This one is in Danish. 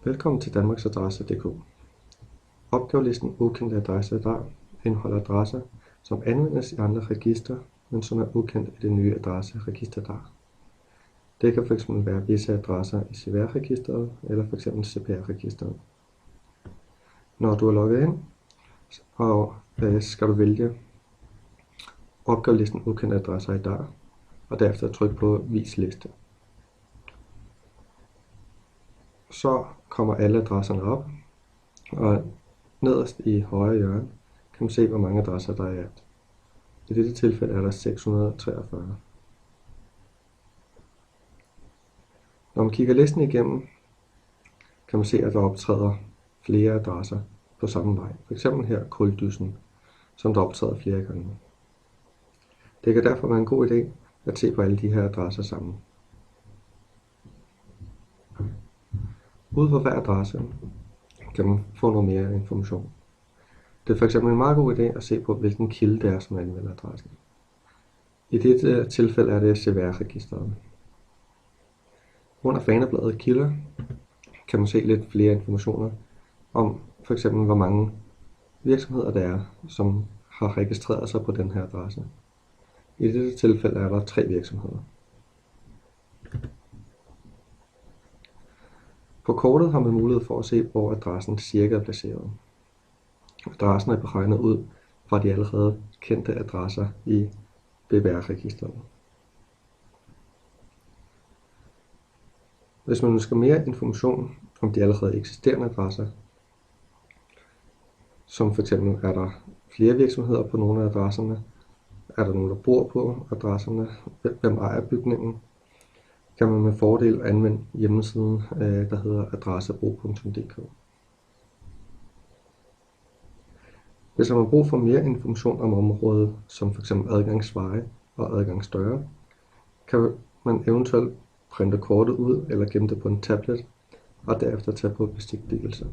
Velkommen til danmarksadresse.dk. Opgavelisten ukendte adresser der indeholder adresser, som anvendes i andre registre, men som er ukendt i det nye adresseregister der. Det kan fx være visse adresser i CVR-registeret eller fx CPR-registeret. Når du er logget ind, skal du vælge opgavelisten ukendte adresser i der, og derefter trykke på vis liste. Så kommer alle adresserne op, og nederst i højre hjørne kan man se, hvor mange adresser der er i alt. I dette tilfælde er der 643. Når man kigger listen igennem, kan man se, at der optræder flere adresser på samme vej. For eksempel her Kuldyssen, som der optræder flere gange. Det kan derfor være en god idé at se på alle de her adresser sammen. Ud for hver adresse kan man få noget mere information. Det er fx en meget god idé at se på, hvilken kilde det er, som anvender adressen. I dette tilfælde er det CVR-registeret. Under fanebladet kilder kan man se lidt flere informationer om f.eks. hvor mange virksomheder der er, som har registreret sig på den her adresse. I dette tilfælde er der 3 virksomheder. På kortet har man mulighed for at se, hvor adressen cirka er placeret. Adressen er beregnet ud fra de allerede kendte adresser i BBR-registeret. Hvis man ønsker mere information om de allerede eksisterende adresser, som f.eks. er der flere virksomheder på nogle af adresserne, er der nogen, der bor på adresserne, hvem ejer bygningen, kan man med fordel anvende hjemmesiden, der hedder adressebro.dk. Hvis man har brug for mere information om området, som f.eks. adgangsveje og adgangsdøre, kan man eventuelt printe kortet ud eller gemme det på en tablet og derefter tage på besigtigelse.